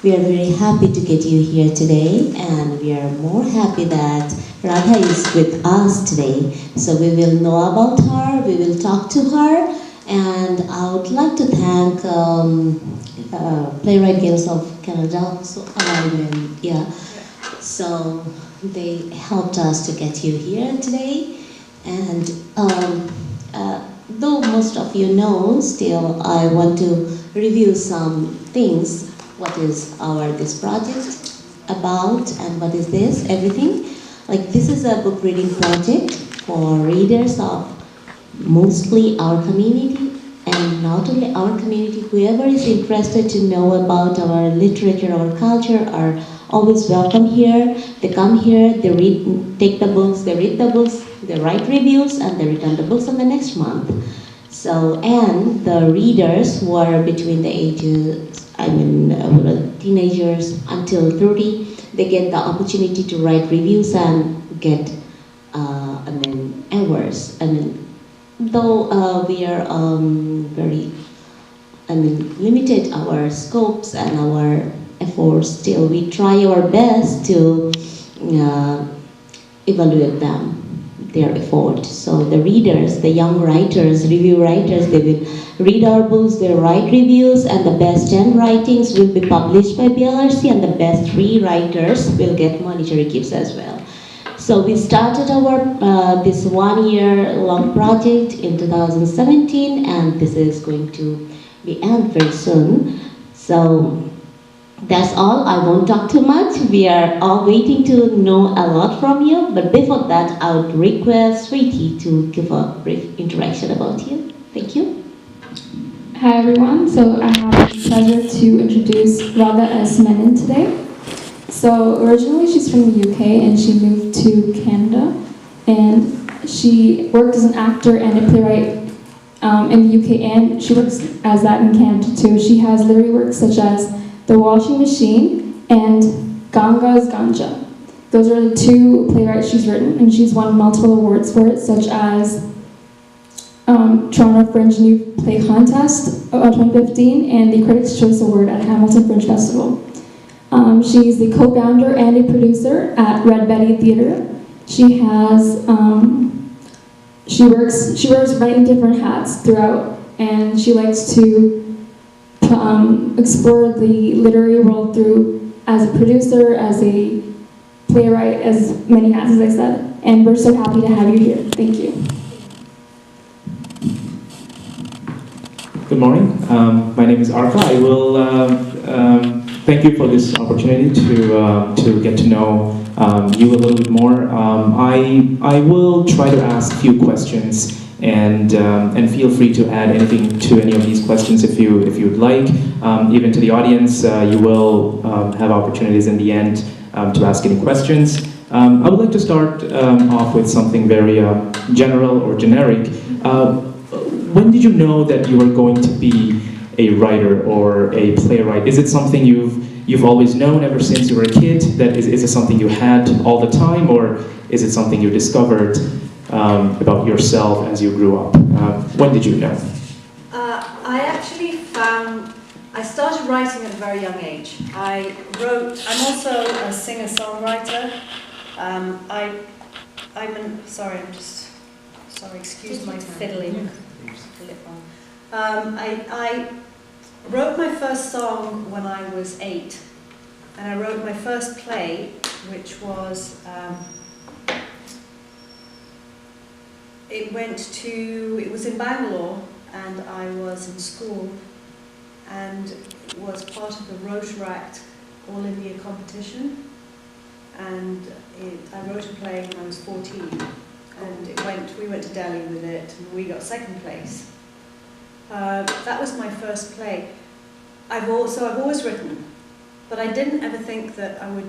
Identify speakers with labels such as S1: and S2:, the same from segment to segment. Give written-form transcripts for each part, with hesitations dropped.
S1: We are very happy to get you here today, and we are more happy that Radha is with us today. So we will know about her, we will talk to her, and I would like to thank Playwright Guilds of Canada. So they helped us to get you here today. And though most of you know, still I want to review some things. What is this project about, and what is this, everything. Like, this is a book reading project for readers of mostly our community, and not only our community, whoever is interested to know about our literature, our culture, are always welcome here. They come here, they read, take the books, they read the books, they write reviews, and they return the books on the next month. So, and the readers who are between the ages, teenagers until 30, they get the opportunity to write reviews and get, awards. Though we are very, limited our scopes and our efforts, still we try our best to evaluate them, their effort. So the readers, the young writers, review writers, they will read our books, they write reviews, and the best 10 writings will be published by BLRC, and the best 3 writers will get monetary gifts as well. So we started our this 1-year-long project in 2017, and this is going to be end very soon. So that's all. I won't talk too much. We are all waiting to know a lot from you, but before that, I would request Sweetie to give a brief introduction about you. Thank you.
S2: Hi everyone, so I have the pleasure to introduce Radha S Menon today. So originally she's from the UK and she moved to Canada, and she worked as an actor and a playwright in the UK, and she works as that in Canada too. She has literary works such as The Washing Machine and Ganga's Ganja. Those are the 2 playwrights she's written, and she's won multiple awards for it, such as Toronto Fringe New Play Contest 2015 and the Critics' Choice Award at Hamilton Fringe Festival. She's the co-founder and a producer at Red Betty Theatre. She has she wears many different hats throughout, and she likes to explore the literary world through as a producer, as a playwright, as many hats as I said. And we're so happy to have you here. Thank you.
S3: Good morning. My name is Arka. I will thank you for this opportunity to get to know you a little bit more. I will try to ask a few questions, and feel free to add anything to any of these questions if you'd like. Even to the audience, you will have opportunities in the end to ask any questions. I would like to start off with something very general or generic. When did you know that you were going to be a writer or a playwright? Is it something you've always known ever since you were a kid? Is it something you had all the time, or is it something you discovered about yourself as you grew up? When did you know?
S4: I started writing at a very young age. I'm also a singer-songwriter. Excuse my fiddling. I wrote my first song when I was 8, and I wrote my first play, which was it was in Bangalore, and I was in school, and it was part of the Rotaract All India competition, and I wrote a play when I was 14, and we went to Delhi with it, and we got 2nd place. That was my first play. I've always written, but I didn't ever think that I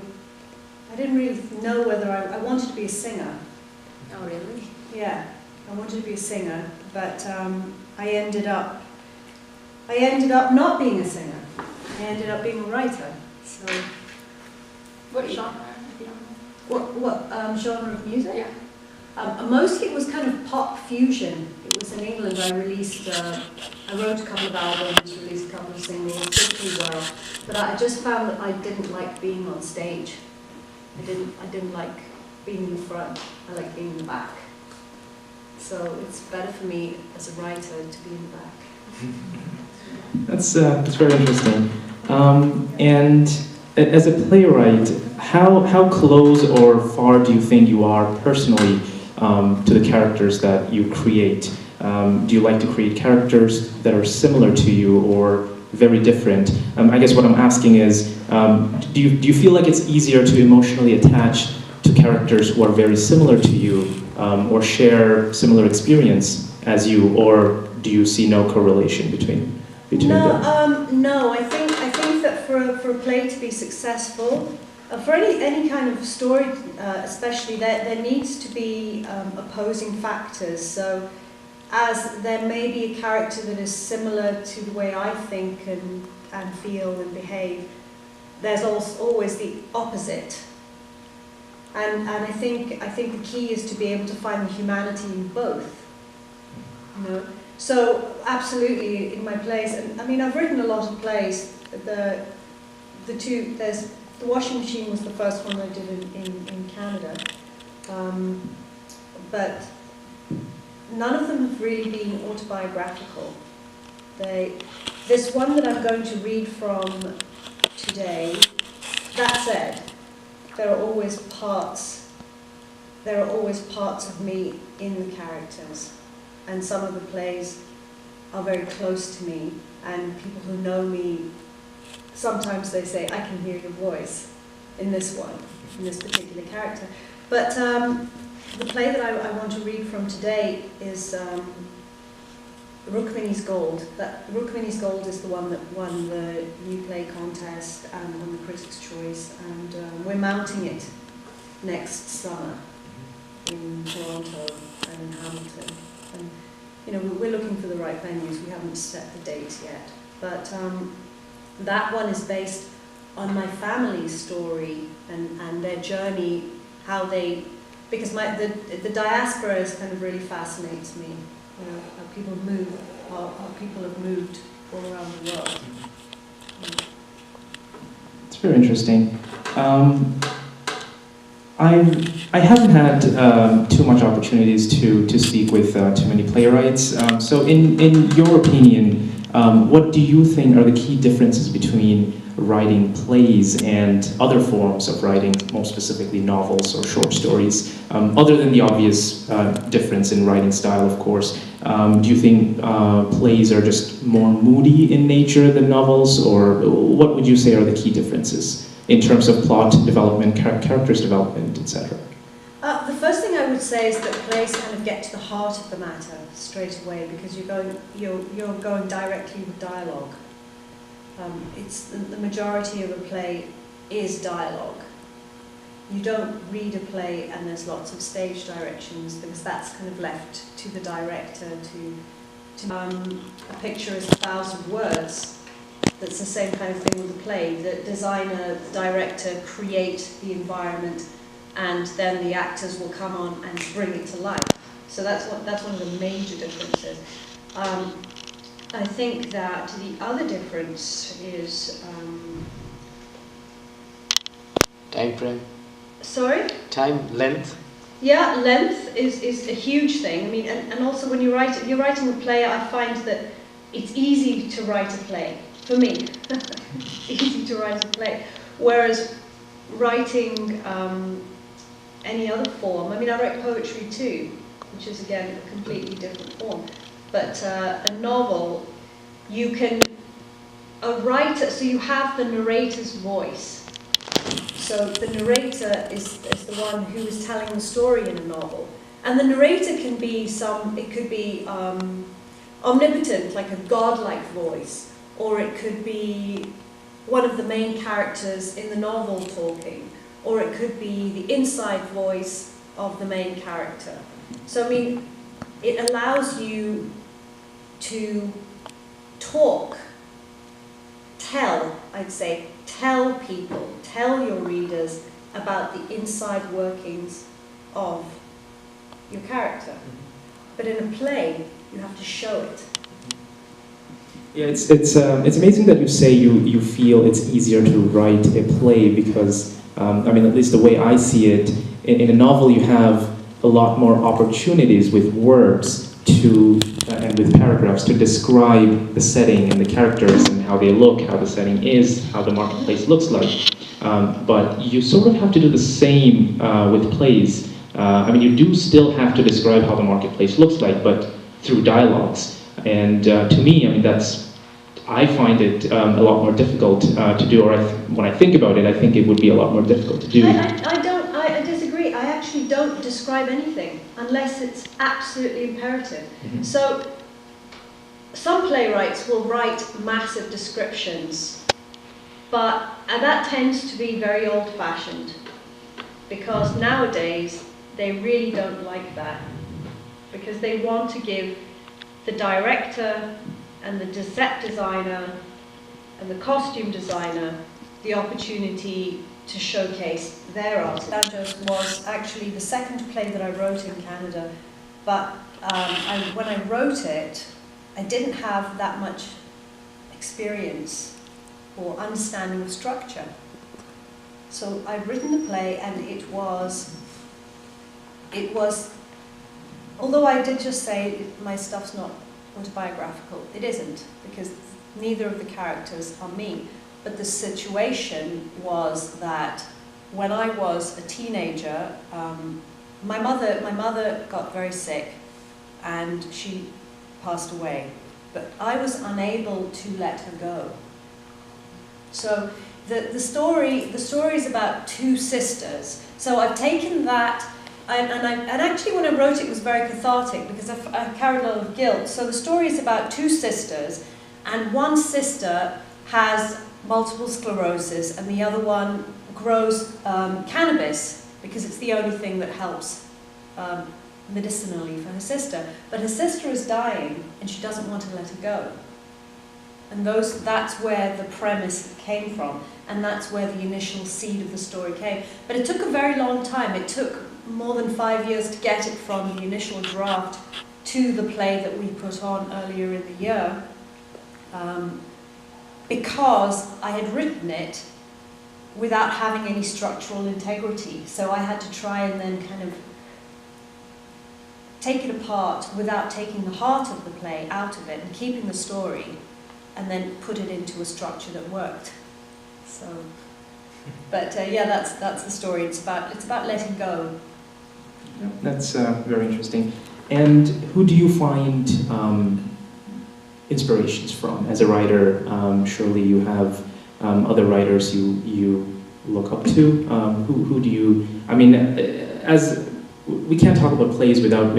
S4: didn't really know whether I wanted to be a singer.
S1: Oh, really?
S4: Yeah, I wanted to be a singer, but I ended up not being a singer. I ended up being a writer. So,
S2: What genre, if you don't know?
S4: What genre of music?
S2: Yeah.
S4: Mostly it was kind of pop fusion. It was in England. I wrote a couple of albums, released a couple of singles, did pretty well. But I just found that I didn't like being on stage. I didn't like being in the front. I like being in the back. So it's better for me as a writer to be in the back.
S3: That's very interesting. And as a playwright, how close or far do you think you are personally to the characters that you create? Do you like to create characters that are similar to you or very different? I guess what I'm asking is, do you feel like it's easier to emotionally attach to characters who are very similar to you or share similar experience as you, or do you see no correlation between them?
S4: No. I think that for a play to be successful, for any kind of story, especially, there needs to be opposing factors. So, as there may be a character that is similar to the way I think and feel and behave, there's always the opposite. And I think the key is to be able to find the humanity in both. You know? So absolutely in my plays, and I mean I've written a lot of plays. The Washing Machine was the first one I did in Canada, but none of them have really been autobiographical. This one that I'm going to read from today, that said, there are always parts of me in the characters, and some of the plays are very close to me, and people who know me, sometimes they say, I can hear your voice in this one, in this particular character. But the play that I want to read from today is Rukmini's Gold. Rukmini's Gold is the one that won the New Play Contest and won the Critics' Choice, and we're mounting it next summer in Toronto and in Hamilton. And you know, we're looking for the right venues. We haven't set the date yet, but that one is based on my family's story and their journey, how they, because the diaspora is kind of really fascinates me. You know, how people move, how people have moved all around the world.
S3: It's very interesting. I haven't had too much opportunities to speak with too many playwrights. So in your opinion, what do you think are the key differences between writing plays and other forms of writing, more specifically novels or short stories, other than the obvious difference in writing style, of course? Do you think plays are just more moody in nature than novels, or what would you say are the key differences in terms of plot development, characters development, etc.?
S4: The first thing I would say is that plays kind of get to the heart of the matter straight away, because you're going directly with dialogue. It's the majority of a play is dialogue. You don't read a play and there's lots of stage directions, because that's kind of left to the director to a picture is 1,000 words. That's the same kind of thing with the play. The designer, the director create the environment, and then the actors will come on and bring it to life. So that's one of the major differences. I think that the other difference is
S5: time frame.
S4: Sorry?
S5: Time, length.
S4: Yeah, length is a huge thing. I mean, and also when you're writing a play, I find that it's easy to write a play. For me, it's easy to write a play. Whereas writing any other form, I mean, I write poetry too, which is again a completely different form. But a novel, you can, a writer, so you have the narrator's voice. So the narrator is the one who is telling the story in a novel. And the narrator can be it could be omnipotent, like a godlike voice, or it could be one of the main characters in the novel talking, or it could be the inside voice of the main character. So I mean, it allows you to talk, tell people, tell your readers about the inside workings of your character. But in a play, you have to show it.
S3: Yeah, it's amazing that you say you feel it's easier to write a play because, I mean, at least the way I see it, in a novel you have a lot more opportunities with words to, and with paragraphs to describe the setting and the characters and how they look, how the setting is, how the marketplace looks like. But you sort of have to do the same with plays. I mean, you do still have to describe how the marketplace looks like, but through dialogues. And to me, I mean, I find it a lot more difficult to do, or when I think about it, I think it would be a lot more difficult to do.
S4: I disagree. I actually don't describe anything unless it's absolutely imperative.
S3: Mm-hmm.
S4: So, some playwrights will write massive descriptions, but that tends to be very old-fashioned, because nowadays they really don't like that, because they want to give the director and the set designer and the costume designer the opportunity to showcase their art. Sanchez was actually the second play that I wrote in Canada, but when I wrote it, I didn't have that much experience or understanding of structure. So I'd written the play, and it was, although I did just say my stuff's not autobiographical, it isn't, because neither of the characters are me. But the situation was that when I was a teenager, my mother got very sick and she passed away, but I was unable to let her go. So the story is about two sisters. So I've taken that, and actually when I wrote it was very cathartic because I carried a lot of guilt. So the story is about two sisters, and one sister has multiple sclerosis and the other one grows cannabis because it's the only thing that helps medicinally for her sister. But her sister is dying and she doesn't want to let her go. And that's where the premise came from, and that's where the initial seed of the story came. But it took a very long time. It took more than 5 years to get it from the initial draft to the play that we put on earlier in the year, because I had written it without having any structural integrity. So I had to try and then kind of take it apart without taking the heart of the play out of it and keeping the story, and then put it into a structure that worked. So, but yeah, that's the story. It's about letting go.
S3: Yeah, that's very interesting. And who do you find inspirations from as a writer? Surely you have other writers you look up to. Who do you? I mean, as we can't talk about plays without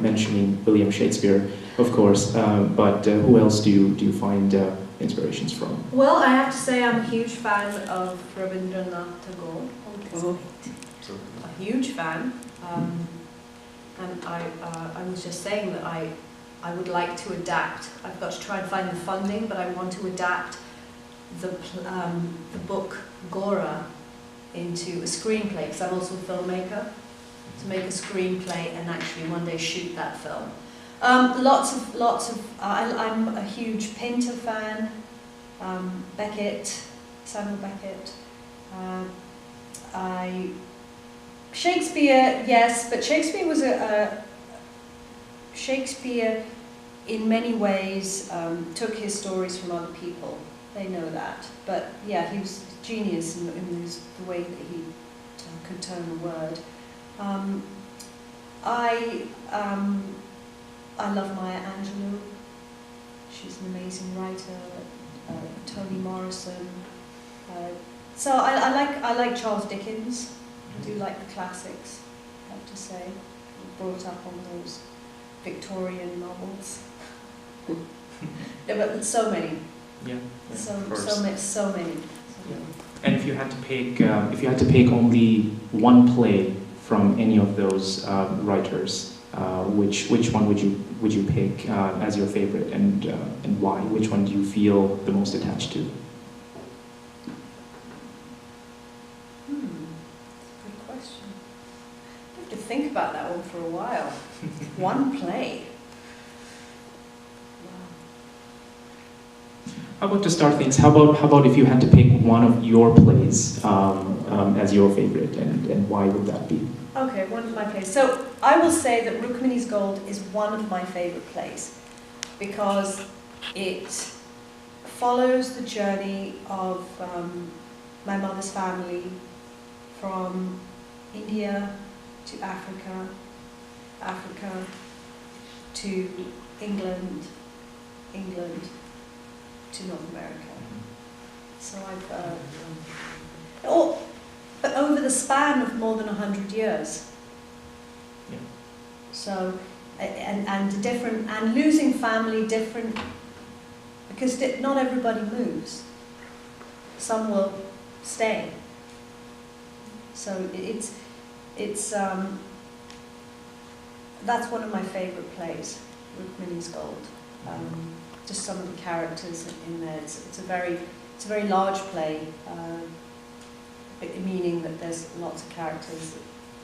S3: mentioning William Shakespeare, of course. But who else do you find inspirations from?
S4: Well, I have to say I'm a huge fan of Rabindranath Tagore. A huge fan. And I was just saying that I would like to adapt. I've got to try and find the funding, but I want to adapt the book Gora into a screenplay, because I'm also a filmmaker, to make a screenplay and actually one day shoot that film. Lots of. I'm a huge painter fan. Samuel Beckett. Shakespeare, yes, but Shakespeare was Shakespeare in many ways took his stories from other people. They know that. But yeah, he was a genius in the way that he could turn a word. I love Maya Angelou. She's an amazing writer. Toni Morrison. So I like Charles Dickens. I do like the classics, I have to say. I brought up on those Victorian novels. Yeah, but so many.
S3: Yeah.
S4: So many.
S3: Yeah. And if you had to pick only one play from any of those writers, which one would you pick as your favorite, and why? Which one do you feel the most attached to?
S4: That's a good question. I have to think about that one for a while. One play.
S3: How about to start things? How about if you had to pick one of your plays as your favorite, and why would that be?
S4: Okay, one of my plays. So I will say that Rukmini's Gold is one of my favourite plays because it follows the journey of my mother's family from India to Africa, Africa to England, England to North America. So I've but over the span of more than 100 years.
S3: Yeah.
S4: So and different, and losing family different, because not everybody moves. Some will stay. So it's that's one of my favourite plays, Rukmini's Gold. Just some of the characters in there. It's a very large play, meaning that there's lots of characters.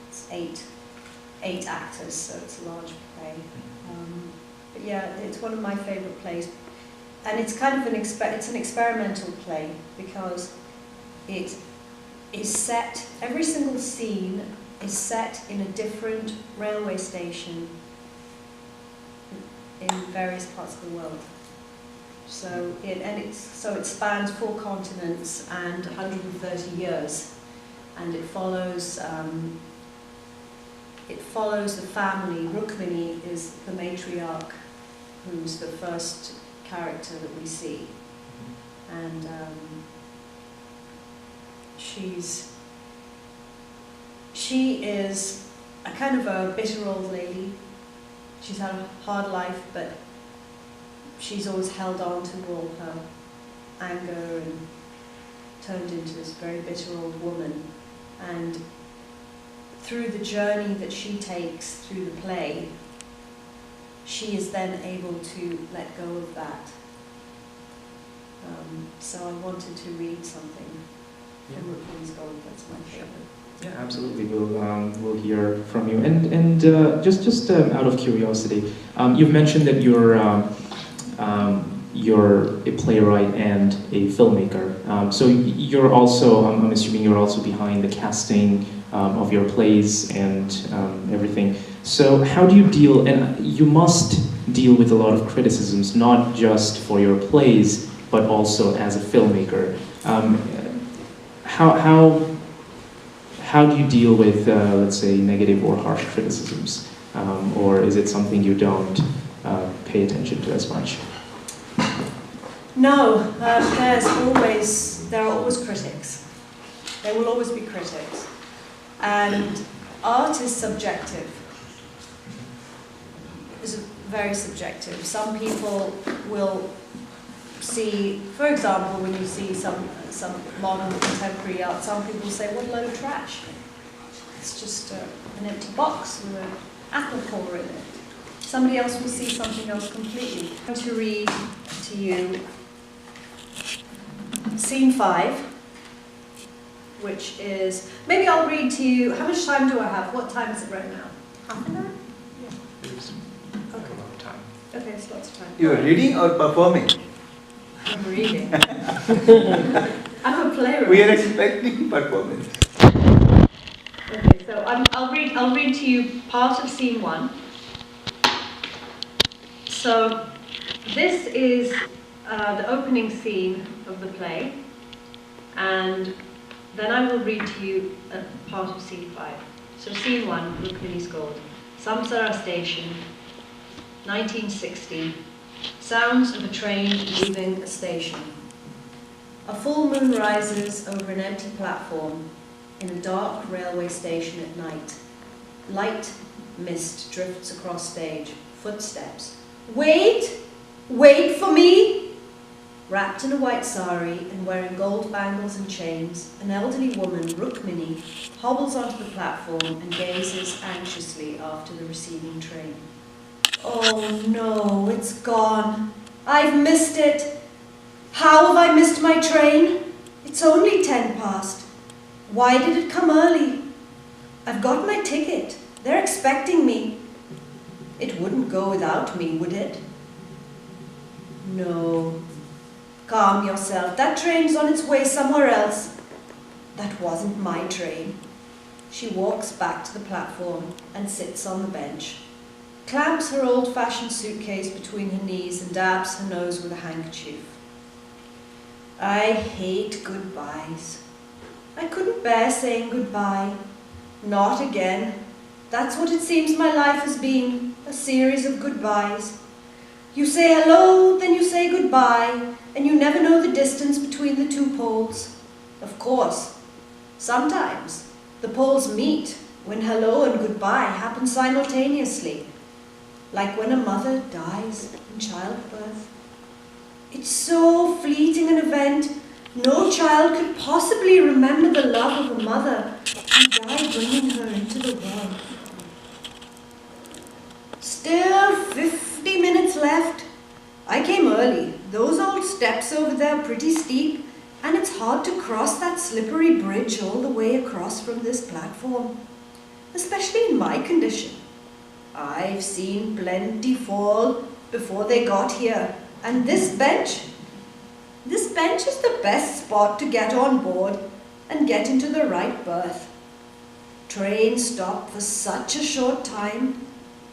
S4: It's eight actors, so it's a large play. But yeah, it's one of my favourite plays, and it's kind of an experimental play because it is set. Every single scene is set in a different railway station in various parts of the world. So it spans 4 continents and 130 years, and it follows the family. Rukmini is the matriarch, who's the first character that we see, and she is a kind of a bitter old lady. She's had a hard life, but she's always held on to all her anger and turned into this very bitter old woman. And through the journey that she takes through the play, she is then able to let go of that. So I wanted to read something from Rukmini's Gold. That's my favorite.
S3: Yeah, absolutely. We'll hear from you. And just out of curiosity, you've mentioned that you're a playwright and a filmmaker. So you're also, I'm assuming you're also behind the casting of your plays and everything. So how do you deal, and you must deal with a lot of criticisms, not just for your plays, but also as a filmmaker. How do you deal with, let's say, negative or harsh criticisms? Or is it something you don't pay attention to as much?
S4: No, there are always critics. There will always be critics. And art is subjective. It's very subjective. Some people will see, for example, when you see some modern contemporary art, some people say, what a load of trash. It's just an empty box with an apple core in it. Somebody else will see something else completely. I'm going to read to you Scene 5, which is, maybe I'll read to you, how much time do I have? What time is it right now? Half an hour?
S3: Yeah, there's a lot of time.
S4: Okay, it's lots of time.
S6: You are reading or performing?
S4: I'm reading. I'm a playwright.
S6: We are expecting performance.
S4: Okay, so I'll read to you part of Scene 1. So this is the opening scene of the play, and then I will read to you a part of Scene 5. So Scene 1, Rukmini's Gold. Samsara Station, 1960. Sounds of a train leaving a station. A full moon rises over an empty platform in a dark railway station at night. Light mist drifts across stage. Footsteps. Wait! Wait for me! Wrapped in a white sari and wearing gold bangles and chains, an elderly woman, Rukmini, hobbles onto the platform and gazes anxiously after the receding train. Oh no, it's gone. I've missed it. How have I missed my train? It's only 10 past. Why did it come early? I've got my ticket. They're expecting me. It wouldn't go without me, would it? No. Calm yourself. That train's on its way somewhere else. That wasn't my train. She walks back to the platform and sits on the bench, clamps her old-fashioned suitcase between her knees and dabs her nose with a handkerchief. I hate goodbyes. I couldn't bear saying goodbye. Not again. That's what it seems my life has been, a series of goodbyes. You say hello, then you say goodbye, and you never know the distance between the two poles. Of course, sometimes the poles meet when hello and goodbye happen simultaneously, like when a mother dies in childbirth. It's so fleeting an event, no child could possibly remember the love of a mother who died bringing her into the world. Still 50 minutes left. I came early. Those old steps over there are pretty steep, and it's hard to cross that slippery bridge all the way across from this platform, especially in my condition. I've seen plenty fall before they got here, and this bench is the best spot to get on board and get into the right berth. Trains stop for such a short time,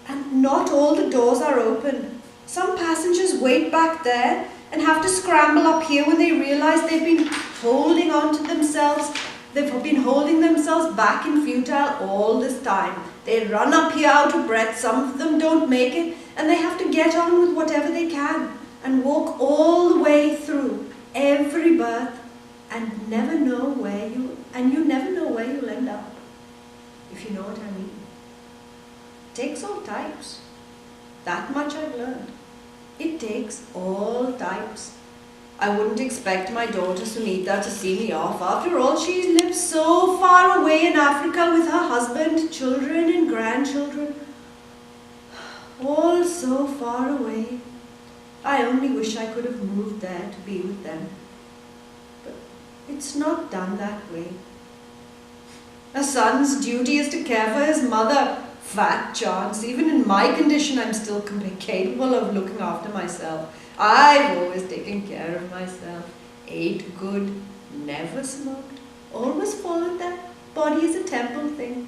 S4: and not all the doors are open. Some passengers wait back there and have to scramble up here when they realize they've been holding on to themselves. They've been holding themselves back in futile all this time. They run up here out of breath, some of them don't make it, and they have to get on with whatever they can and walk all the way through every berth and you never know where you'll end up, if you know what I mean. It takes all types. That much I've learned. It takes all types. I wouldn't expect my daughter Sunita to see me off. After all, she lives so far away in Africa with her husband, children and grandchildren. All so far away. I only wish I could have moved there to be with them. But it's not done that way. A son's duty is to care for his mother. Fat chance. Even in my condition, I'm still capable of looking after myself. I've always taken care of myself. Ate good, never smoked, always followed that body is a temple thing.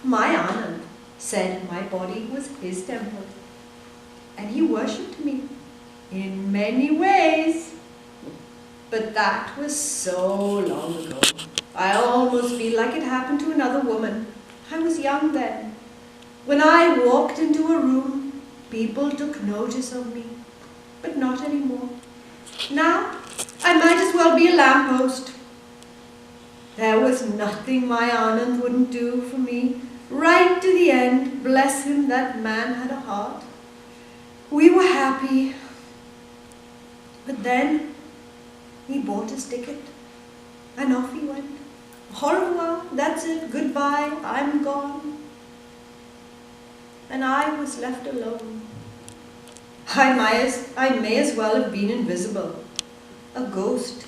S4: My Anand said my body was his temple, and he worshipped me in many ways. But that was so long ago. I almost feel like it happened to another woman. I was young then. When I walked into a room, people took notice of me, but not anymore. Now, I might as well be a lamppost. There was nothing my Anand wouldn't do for me, right to the end. Bless him, that man had a heart. We were happy. But then, he bought his ticket, and off he went. Au revoir, that's it, goodbye, I'm gone. And I was left alone. I may as well have been invisible, a ghost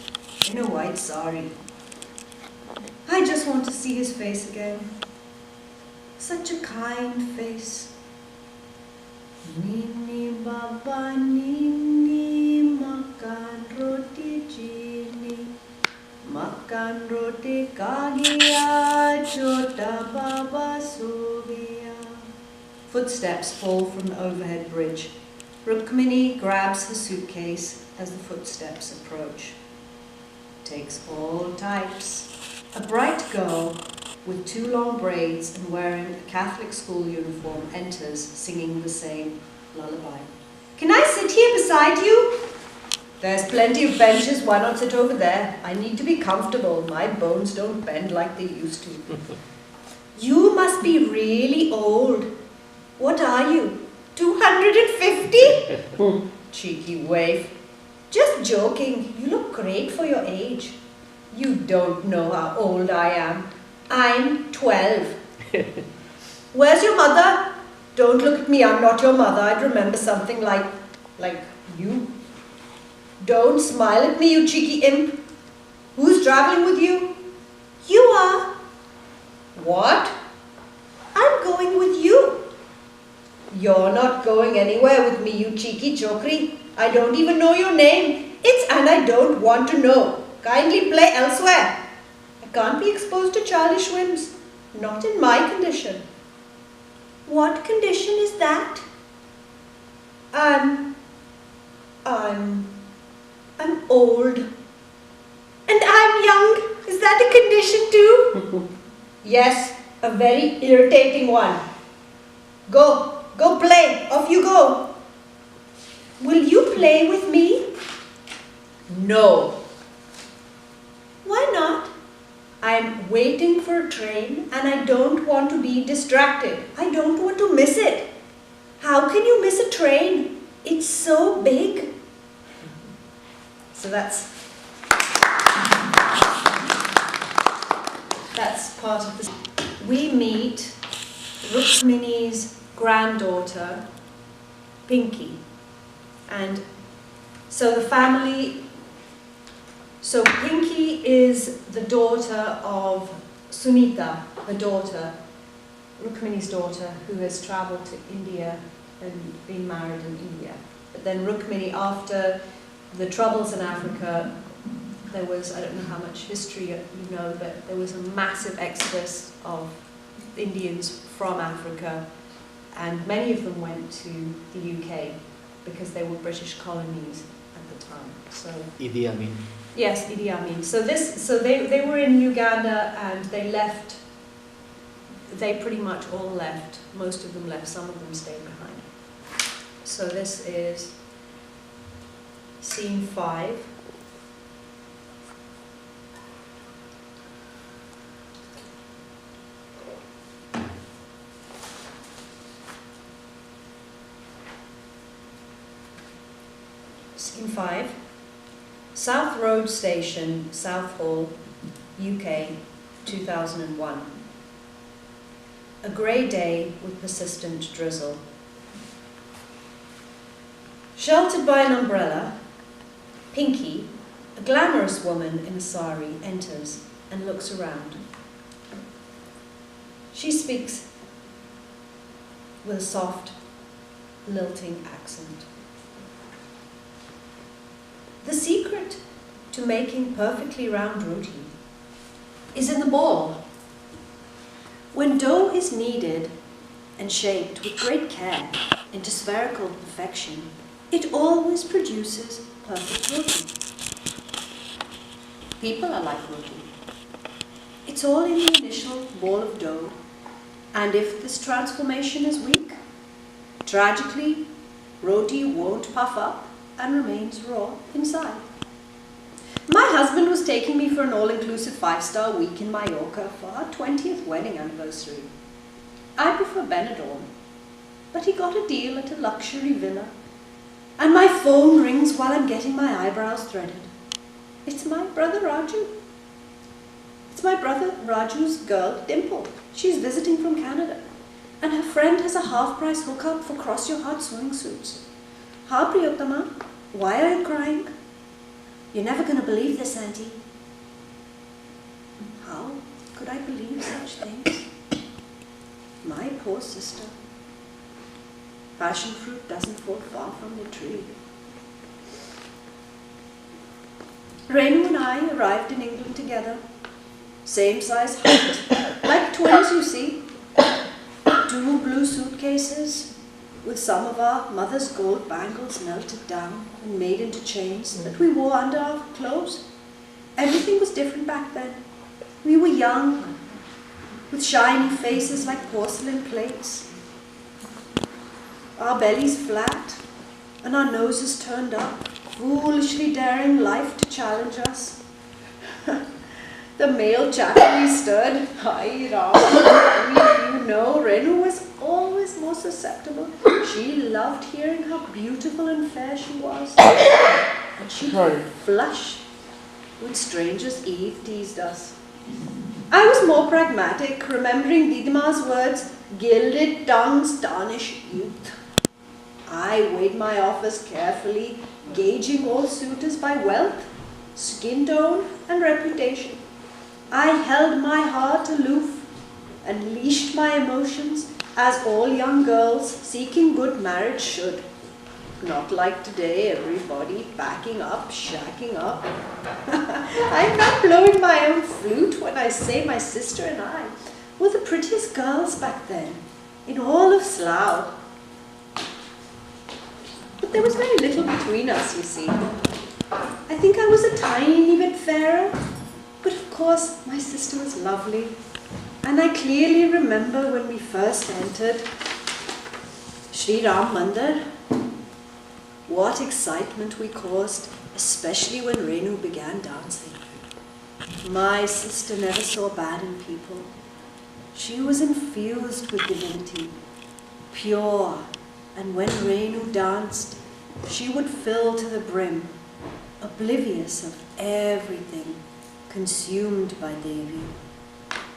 S4: in a white sari. I just want to see his face again. Such a kind face. Nini baba nini makan roti chini. Makan roti kagiya, chota baba soviya. Footsteps fall from the overhead bridge. Rukmini grabs her suitcase as the footsteps approach. Takes all types. A bright girl with 2 long braids and wearing a Catholic school uniform enters, singing the same lullaby. Can I sit here beside you? There's plenty of benches, why not sit over there? I need to be comfortable, my bones don't bend like they used to. You must be really old. What are you, 250? Cheeky waif. Just joking, you look great for your age. You don't know how old I am. I'm 12. Where's your mother? Don't look at me, I'm not your mother. I'd remember something like you. Don't smile at me, you cheeky imp. Who's traveling with you? You are. What? I'm going with you. You're not going anywhere with me, you cheeky chokri. I don't even know your name. And I don't want to know. Kindly play elsewhere. I can't be exposed to childish whims. Not in my condition. What condition is that? I'm old. And I'm young. Is that a condition too? Yes, a very irritating one. Go play. Off you go. Will you play with me? No. Why not? I'm waiting for a train and I don't want to be distracted. I don't want to miss it. How can you miss a train? It's so big. So that's part of this. We meet Rukmini's granddaughter, Pinky. And so the family, so Pinky is the daughter of Sunita, the daughter, Rukmini's daughter, who has travelled to India and been married in India. But then Rukmini, after the troubles in Africa, there was, I don't know how much history you know, but there was a massive exodus of Indians from Africa, and many of them went to the UK because they were British colonies at the time. So
S5: Idi Amin.
S4: yes, Idi Amin. So they were in Uganda and they left. They pretty much all left. Most of them left. Some of them stayed behind. So this is scene 5. Scene 5. South Road Station, Southall, UK, 2001. A grey day with persistent drizzle. Sheltered by an umbrella, Pinky, a glamorous woman in a sari, enters and looks around. She speaks with a soft, lilting accent. The secret to making perfectly round roti is in the ball. When dough is kneaded and shaped with great care into spherical perfection, it always produces perfect roti. People are like roti. It's all in the initial ball of dough, and if this transformation is weak, tragically, roti won't puff up and remains raw inside. My husband was taking me for an all-inclusive 5-star week in Mallorca for our 20th wedding anniversary. I prefer Benidorm, but he got a deal at a luxury villa, and my phone rings while I'm getting my eyebrows threaded. It's my brother Raju. It's my brother Raju's girl, Dimple. She's visiting from Canada, and her friend has a half-price hookup for cross-your-heart swimming suits. Ha, Priyotama, why are you crying? You're never going to believe this, Auntie. How could I believe such things? My poor sister. Passion fruit doesn't fall far from the tree. Renu and I arrived in England together. Same size height, like twins, you see. 2 blue suitcases with some of our mother's gold bangles melted down and made into chains that we wore under our clothes. Everything was different back then. We were young, with shiny faces like porcelain plates, our bellies flat and our noses turned up, foolishly daring life to challenge us. The male chattily stirred. Hi, Ram. You know, Renu was always more susceptible. She loved hearing how beautiful and fair she was. And she flushed when strangers Eve teased us. I was more pragmatic, remembering Didima's words, gilded tongues tarnish youth. I weighed my offers carefully, gauging all suitors by wealth, skin tone, and reputation. I held my heart aloof and leashed my emotions as all young girls seeking good marriage should. Not like today, everybody backing up, shacking up. I'm not blowing my own flute when I say my sister and I were the prettiest girls back then, in all of Slough. But there was very little between us, you see. I think I was a tiny bit fairer, but of course my sister was lovely. And I clearly remember when we first entered Sri Ram Mandir, what excitement we caused, especially when Renu began dancing. My sister never saw bad in people. She was infused with divinity, pure, and when Renu danced, she would fill to the brim, oblivious of everything, consumed by Devi.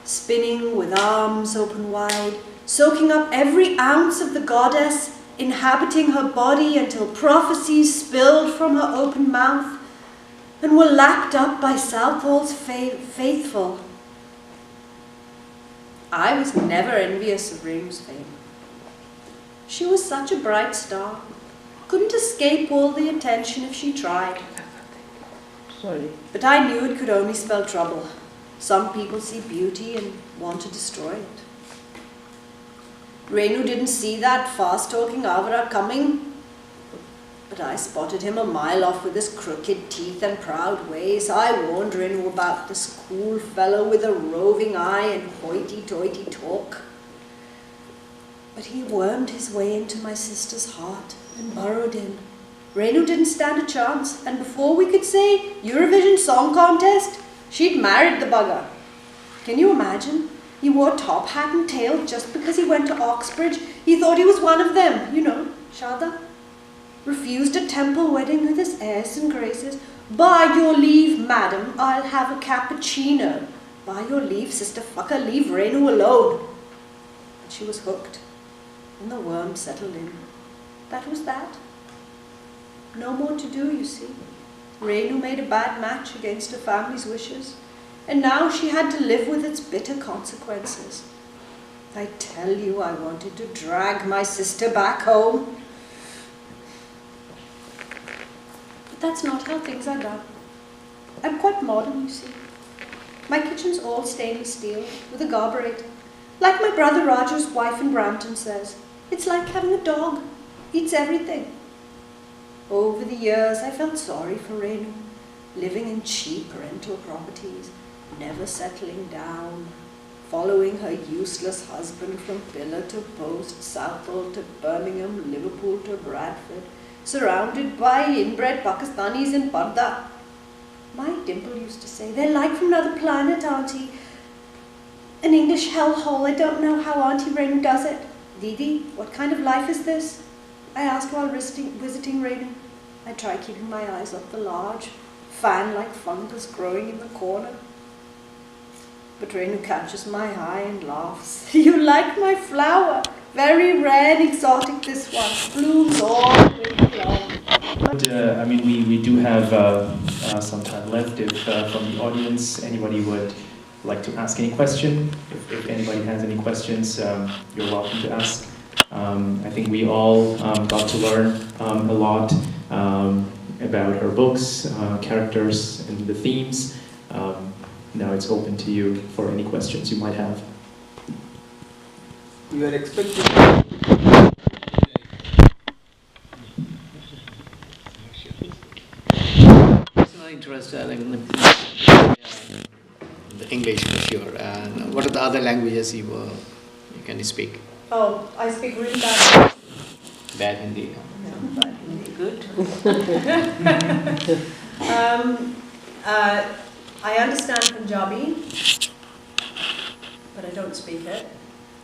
S4: Spinning with arms open wide, soaking up every ounce of the goddess, inhabiting her body until prophecies spilled from her open mouth and were lapped up by Southall's faithful. I was never envious of Renu's fame. She was such a bright star, couldn't escape all the attention if she tried.
S6: Sorry.
S4: But I knew it could only spell trouble. Some people see beauty and want to destroy it. Renu didn't see that fast-talking Avara coming, but I spotted him a mile off with his crooked teeth and proud ways. I warned Renu about this cool fellow with a roving eye and hoity-toity talk. But he wormed his way into my sister's heart and burrowed in. Renu didn't stand a chance, and before we could say Eurovision Song Contest, she'd married the bugger. Can you imagine? He wore top hat and tail just because he went to Oxbridge. He thought he was one of them, you know, Shada. Refused a temple wedding with his airs and graces. By your leave, madam, I'll have a cappuccino. By your leave, sister fucker, leave Renu alone. And she was hooked, and the worm settled in. That was that. No more to do, you see. Renu made a bad match against her family's wishes, and now she had to live with its bitter consequences. I tell you, I wanted to drag my sister back home. But that's not how things are done. I'm quite modern, you see. My kitchen's all stainless steel, with a carburetor. Like my brother Roger's wife in Brampton says, it's like having a dog. Eats everything. Over the years, I felt sorry for Renu, living in cheap rental properties, never settling down, following her useless husband from pillar to post, Southall to Birmingham, Liverpool to Bradford, surrounded by inbred Pakistanis in Parda. My Dimple used to say, they're like from another planet, Auntie. An English hellhole. I don't know how Auntie Renu does it. Didi, what kind of life is this? I asked while visiting Renu. I try keeping my eyes off the large, fan-like fungus growing in the corner. But Renu catches my eye and laughs. You like my flower? Very rare and exotic, this one. Blooms all winter long.
S3: But, I mean, we do have some time left. If from the audience anybody would like to ask any question, if anybody has any questions, you're welcome to ask. I think we all got to learn a lot about her books, characters, and the themes. Now it's open to you for any questions you might have.
S6: You are expecting.
S5: Personal interest in the English for sure. And what are the other languages you can speak?
S4: Oh, I speak really bad.
S5: Bad Hindi.
S4: No, bad Hindi, good. I understand Punjabi, but I don't speak it.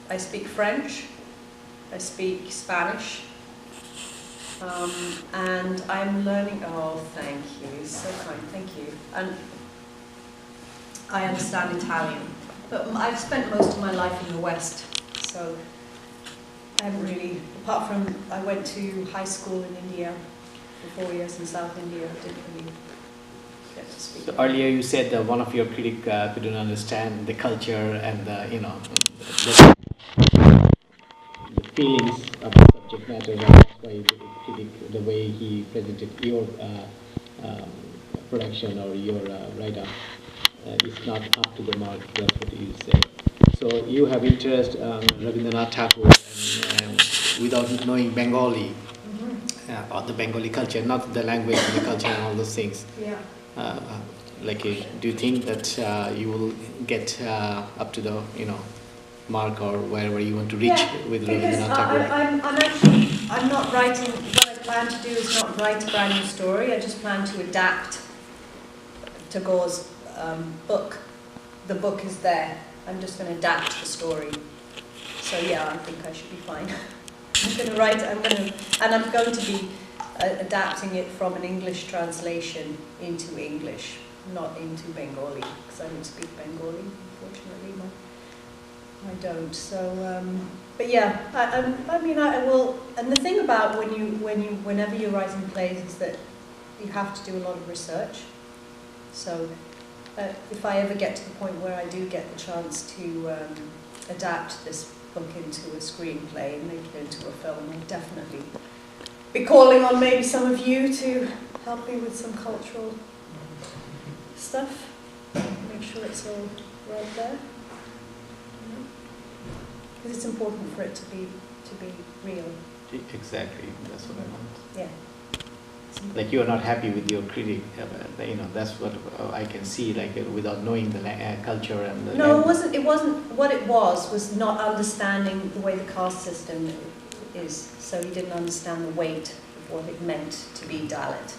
S4: I speak French, I speak Spanish, and I'm learning, oh thank you, so kind, thank you. And I understand Italian, but I've spent most of my life in the West, so I haven't really, apart from I went to high school in India for 4 years in South India, I didn't really get to speak.
S5: So earlier you said that one of your critics couldn't understand the culture and the, feelings of the subject matter. That's why the way he presented your production or your write-up is not up to the mark. That's what you said. So you have interest Rabindranath Tagore without knowing Bengali or the Bengali culture, not the language, the culture, and all those things.
S4: Yeah.
S5: Do you think that you will get up to the mark or wherever you want to reach with Rabindranath Tagore?
S4: I'm not writing. What I plan to do is not write a brand new story. I just plan to adapt Tagore's book. The book is there. I'm just going to adapt the story. So yeah, I think I should be fine. I'm going to write. I'm going to be adapting it from an English translation into English, not into Bengali, because I don't speak Bengali, unfortunately. I don't. So, but yeah, I will. And the thing about whenever you're writing plays is that you have to do a lot of research. So, if I ever get to the point where I do get the chance to adapt this book into a screenplay and make it into a film, I'll definitely be calling on maybe some of you to help me with some cultural stuff. Make sure it's all right there. Because it's important for it to be real.
S5: Exactly, that's what I want.
S4: Yeah.
S5: Like you are not happy with your critic, that's what I can see. Like without knowing the culture and the
S4: no,
S5: language.
S4: it wasn't. What it was not understanding the way the caste system is. So he didn't understand the weight of what it meant to be Dalit.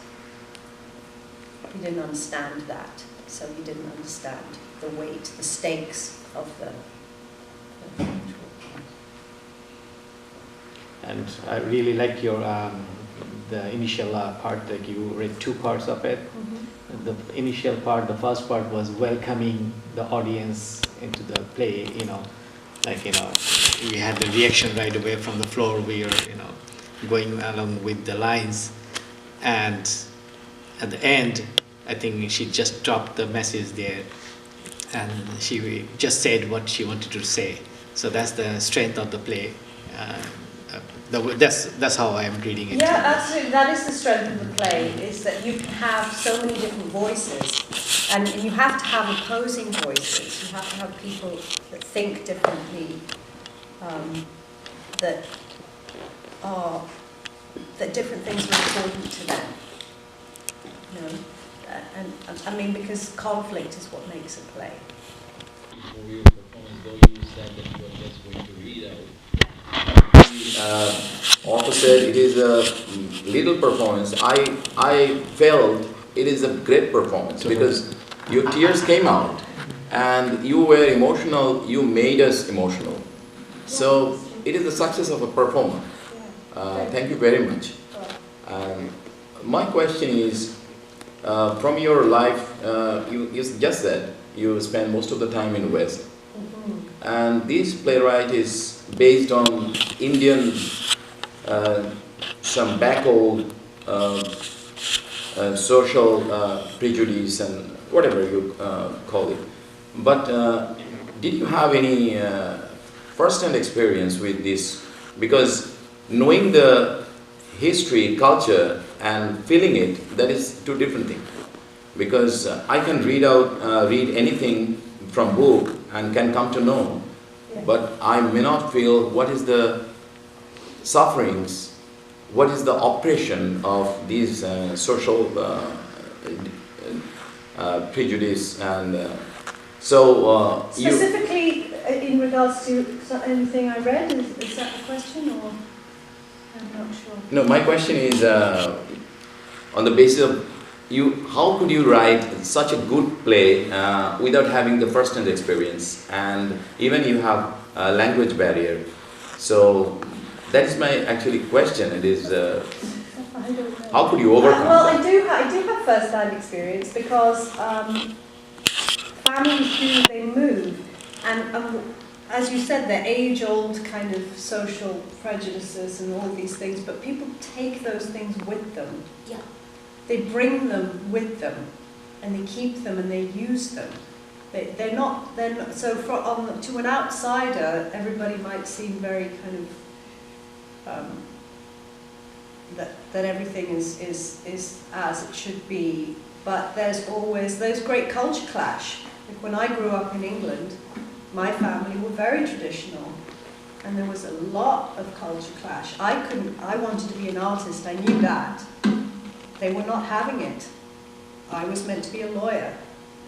S4: He didn't understand that. So he didn't understand the weight, the stakes of the.
S5: And I really like your the initial part. Like you read two parts of it.
S4: Mm-hmm.
S5: The initial part, the first part was welcoming the audience into the play. We had the reaction right away from the floor. We are going along with the lines, and at the end, I think she just dropped the message there, and she just said what she wanted to say. So that's the strength of the play. That's how I am reading it.
S4: Yeah, absolutely. That is the strength of the play, is that you can have so many different voices, and you have to have opposing voices. You have to have people that think differently, that different things are important to them. And because conflict is what makes a play.
S7: For your performance, though you said that you are just going to read out.
S8: Author said it is a little performance. I felt it is a great performance because your tears came out and you were emotional, you made us emotional. So it is the success of a performer. Thank you very much. My question is, from your life, you just said you spend most of the time in West. And this playwright is based on Indian, some back-old social prejudice and whatever you call it. But did you have any first-hand experience with this? Because knowing the history, culture, and feeling it, that is two different things. Because I can read anything from book and can come to know, but I may not feel what is the sufferings, what is the oppression of these social prejudice, and so
S4: specifically in regards to anything I read, is that the question, or I'm not sure.
S8: No, my question is on the basis of how could you write such a good play without having the first-hand experience, and even you have a language barrier. So that is my actually question. It is how could you overcome
S4: well,
S8: that?
S4: I do have first-hand experience because families they move, and as you said, they're age-old kind of social prejudices and all these things, but people take those things with them.
S1: Yeah.
S4: They bring them with them, and they keep them and they use them. They're not so to an outsider, everybody might seem very kind of um, that everything is as it should be, but there's always great culture clash. Like when I grew up in England, my family were very traditional, and there was a lot of culture clash. I wanted to be an artist, I knew that. They were not having it. I was meant to be a lawyer.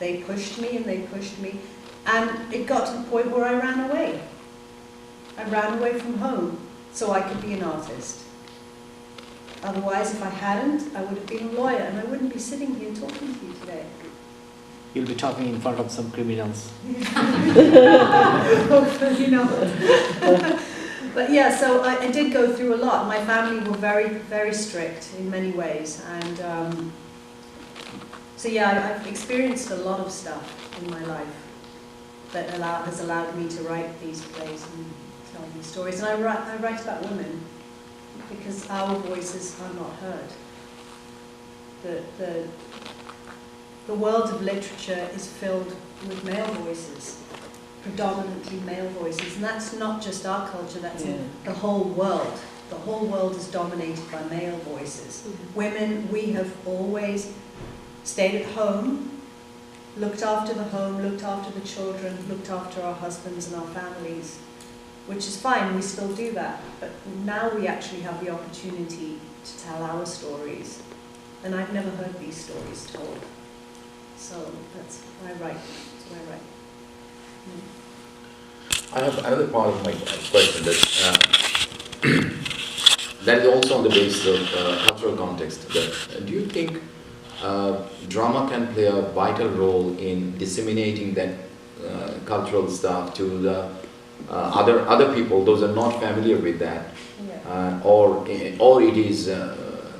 S4: They pushed me and they pushed me, and it got to the point where I ran away. I ran away from home so I could be an artist. Otherwise, if I hadn't, I would have been a lawyer, and I wouldn't be sitting here talking to you today.
S5: You'll be talking in front of some criminals.
S4: Hopefully not. But yeah, so I did go through a lot. My family were very, very strict in many ways, and so yeah, I've experienced a lot of stuff in my life that has allowed me to write these plays and tell these stories. And I write about women because our voices are not heard. The world of literature is filled with male voices, predominantly male voices, and that's not just our culture, that's the whole world. The whole world is dominated by male voices. Mm-hmm. Women, we have always stayed at home, looked after the home, looked after the children, looked after our husbands and our families, which is fine, we still do that, but now we actually have the opportunity to tell our stories, and I've never heard these stories told. So that's why I write. That's why I write.
S8: I have another part of my question that is also on the basis of cultural context. Do you think drama can play a vital role in disseminating that cultural stuff to the other people, those are not familiar with that, or it is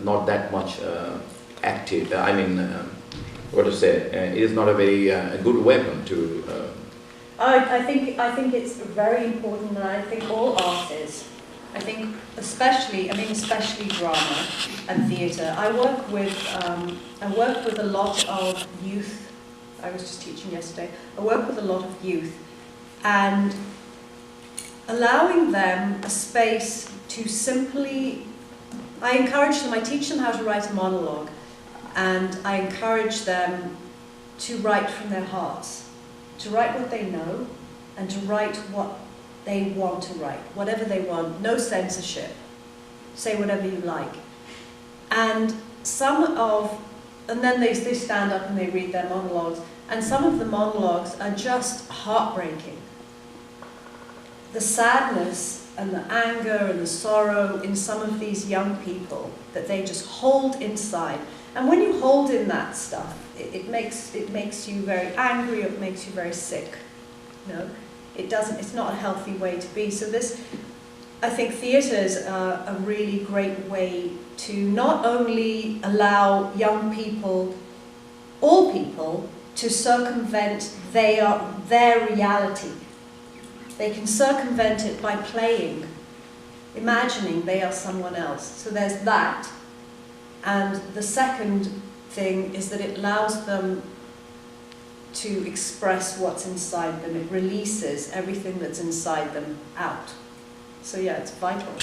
S8: not that much active? I mean, what to say? It is not a very good weapon to.
S4: I think it's very important, and I think all art is. I think especially drama and theatre. I work with a lot of youth. I was just teaching yesterday. I work with a lot of youth, and allowing them a space to simply, I encourage them, I teach them how to write a monologue, and I encourage them to write from their hearts, to write what they know, and to write what they want to write, whatever they want, no censorship, say whatever you like. And then they stand up and they read their monologues, and some of the monologues are just heartbreaking. The sadness and the anger and the sorrow in some of these young people that they just hold inside. And when you hold in that stuff, it makes you very angry, it makes you very sick. You know, it's not a healthy way to be. So I think theatre is a really great way to not only allow young people, all people, to circumvent their reality. They can circumvent it by playing, imagining they are someone else. So there's that. And the second thing is that it allows them to express what's inside them. It releases everything that's inside them out. So yeah, it's vital.